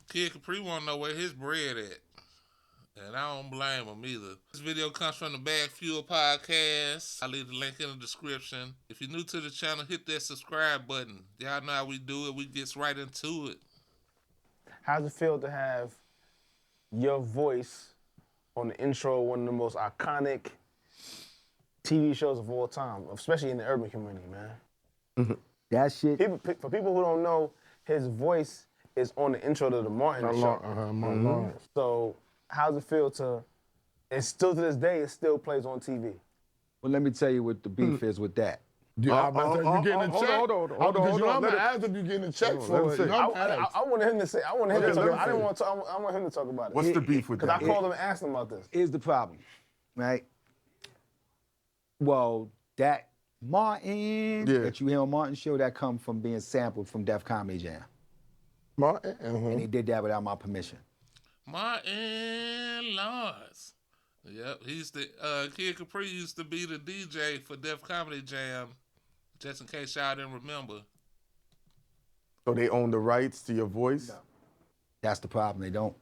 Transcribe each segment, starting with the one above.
Kid Capri want to know where his bread at. And I don't blame him either. This video comes from the Bag Fuel Podcast. I'll leave the link in the description. If you're new to the channel, hit that subscribe button. Y'all know how we do it. We get right into it. How's it feel to have your voice on the intro of one of the most iconic TV shows of all time, especially in the urban community, man? That shit. For people who don't know, his voice is on the intro to the Martin show. So how's it feel to, and still to this day, it still plays on TV? Well, let me tell you what the beef is with that. You getting a check? Hold on. Because you know I'm gonna ask if you getting a check for it. I wanted him to say. I wanted him to talk about it. I didn't want to. I want him to talk about it. What's the beef with that? Because I called him and asked him about this. Here's the problem, right? Well, that Martin that you hear on Martin's show, that come from being sampled from Def Comedy Jam. Martin? And he did that without my permission. Martin Lawrence. Yep, he's the Kid Capri used to be the DJ for Def Comedy Jam, just in case y'all didn't remember. So they own the rights to your voice? No. That's the problem. They don't.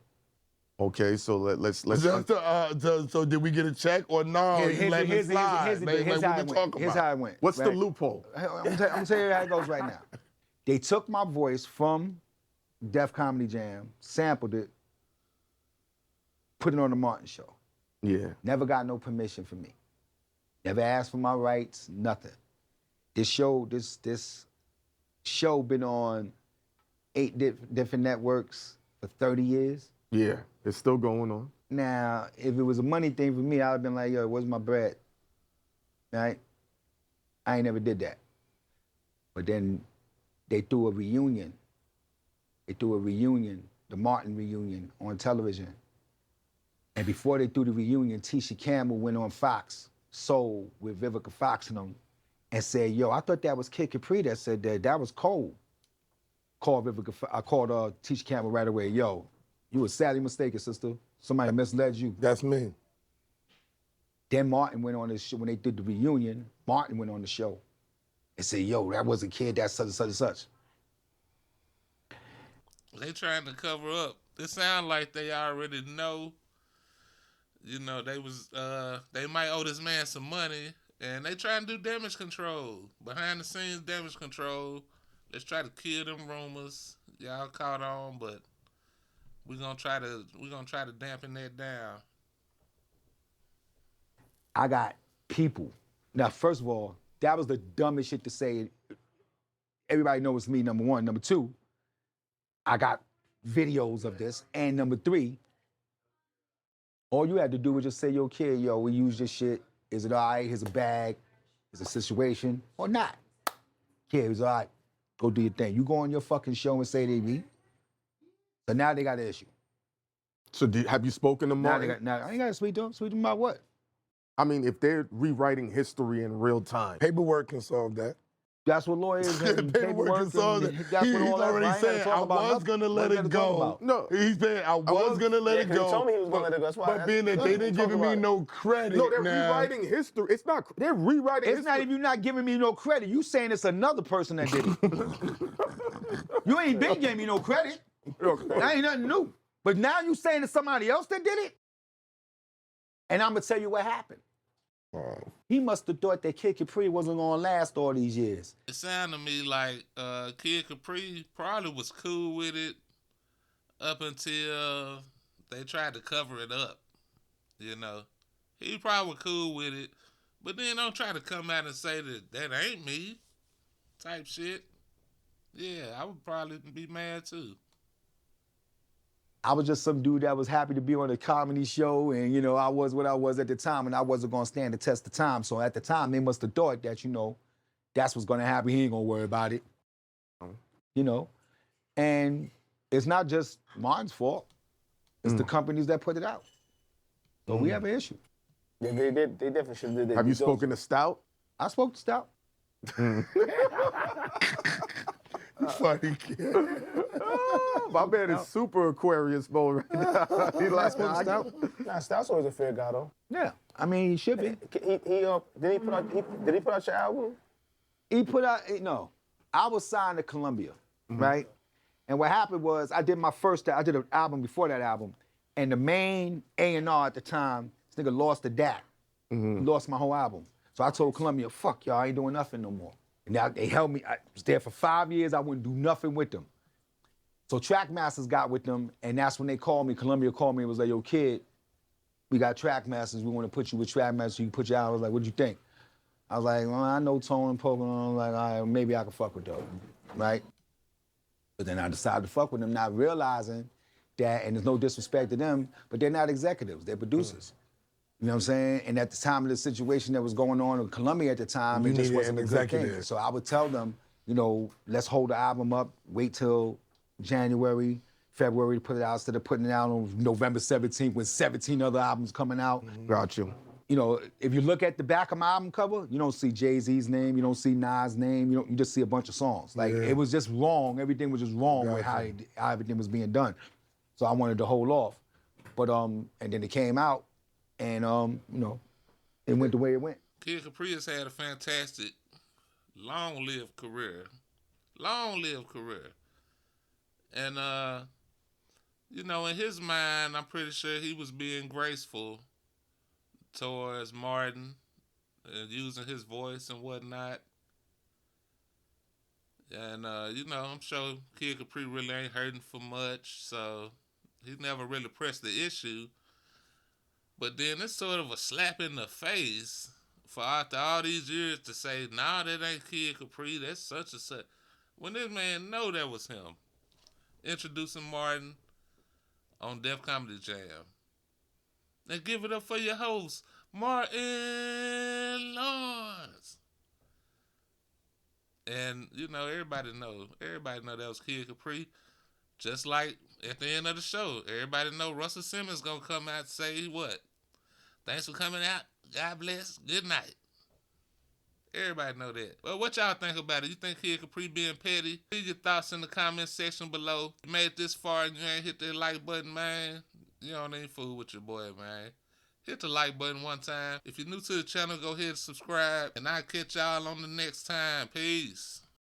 Okay, so let's. So did we get a check or no? Here's how it went. What's the loophole? I'm gonna tell you how it goes right now. They took my voice from Def Comedy Jam, sampled it, put it on the Martin show. Yeah. Never got no permission from me. Never asked for my rights, nothing. This show been on 8 different networks for 30 years. Yeah, it's still going on. Now, if it was a money thing for me, I'd have been like, yo, where's my bread? Right? I ain't never did that. But then they threw a reunion. The Martin reunion on television. And before they threw the reunion, Tisha Campbell went on Fox, Soul, with Vivica Fox and them, and said, yo, I thought that was Kid Capri that said that. That was cold. I called Tisha Campbell right away. Yo, you were sadly mistaken, sister. Somebody misled you. That's me. Then Martin went on the show. When they did the reunion, Martin went on the show and said, yo, that wasn't Kid, that's such and such and such. They trying to cover up. It sound like they already know. You know, they might owe this man some money, and they trying to do damage control. Behind the scenes damage control. Let's try to kill them rumors. Y'all caught on, but we're gonna try to dampen that down. I got people. Now, first of all, that was the dumbest shit to say. Everybody knows it's me, number one. Number two, I got videos of this. And number three, all you had to do was just say, yo, kid, yo, we use this shit. Is it all right? Here's a bag. Is a situation or not? Kid, it was all right. Go do your thing. You go on your fucking show and say they me. So now they got an issue. So have you spoken to Martin? Now I ain't got to speak to them. Speak to them about what? I mean, if they're rewriting history in real time. Paperwork can solve that. That's what lawyers and paperwork can solve that. He's already saying, I was going to let it go. No. He's saying, I was going to let it go. He told me he was going to let it go. That's why. But being that they didn't give me no credit. No, they're rewriting history. It's not, they're rewriting history. It's not even you not giving me no credit. You saying it's another person that did it. You ain't been giving me no credit. That ain't nothing new. But now you saying it's somebody else that did it? And I'm going to tell you what happened. He must have thought that Kid Capri wasn't gonna last all these years. It sounded to me like Kid Capri probably was cool with it up until they tried to cover it up. You know, he probably was cool with it, but then don't try to come out and say that ain't me type shit. Yeah, I would probably be mad too. I was just some dude that was happy to be on a comedy show, and you know, I was what I was at the time, and I wasn't gonna stand the test of time. So at the time, they must have thought that, you know, that's what's gonna happen. He ain't gonna worry about it. You know? And it's not just Martin's fault. It's the companies that put it out. So we have an issue. Yeah, they definitely should have did that. Have you spoken to Stout? I spoke to Stout. You funny kid. My man is super Aquarius mode right now. He likes Stout. Nah, Stout's always a fair guy though. Yeah, I mean, he should be. Did he put out your album? He put out, no. I was signed to Columbia, right? And what happened was I did an album before that album, and the main A&R at the time, this nigga lost the DAT. He lost my whole album. So I told Columbia, fuck y'all, I ain't doing nothing no more. And now they held me, I was there for 5 years, I wouldn't do nothing with them. So Trackmasters got with them, and that's when they called me, Columbia called me and was like, yo, kid, we got Trackmasters, we want to put you with Trackmasters so you can put your out. I was like, what'd you think? I was like, well, I know Tone and Poker, I was like, all right, maybe I can fuck with them, right? But then I decided to fuck with them, not realizing that, and there's no disrespect to them, but they're not executives, they're producers. You know what I'm saying? And at the time of the situation that was going on in Columbia at the time, it just wasn't a good thing. So I would tell them, you know, let's hold the album up, wait till January, February to put it out instead of putting it out on November 17th with 17 other albums coming out. Got you. You know, if you look at the back of my album cover, you don't see Jay-Z's name, you don't see Nas' name, you just see a bunch of songs. Like, it was just wrong. Everything was just wrong with how everything was being done. So I wanted to hold off. But, and then it came out, and, you know, it went the way it went. Kid Capri has had a fantastic, long-lived career. Long-lived career. And, you know, in his mind, I'm pretty sure he was being graceful towards Martin and using his voice and whatnot. And, you know, I'm sure Kid Capri really ain't hurting for much, so he never really pressed the issue. But then it's sort of a slap in the face for after all these years to say, nah, that ain't Kid Capri, that's such and such. When this man know that was him. Introducing Martin on Def Comedy Jam. And give it up for your host, Martin Lawrence. And, you know, everybody know that was Kid Capri. Just like at the end of the show, everybody know Russell Simmons gonna come out and say what? Thanks for coming out. God bless. Good night. Everybody know that. Well, what y'all think about it? You think Kid Capri being petty? Leave your thoughts in the comment section below. You made it this far and you ain't hit that like button, man. You don't need fool with your boy, man. Hit the like button one time. If you're new to the channel, go ahead and subscribe. And I'll catch y'all on the next time. Peace.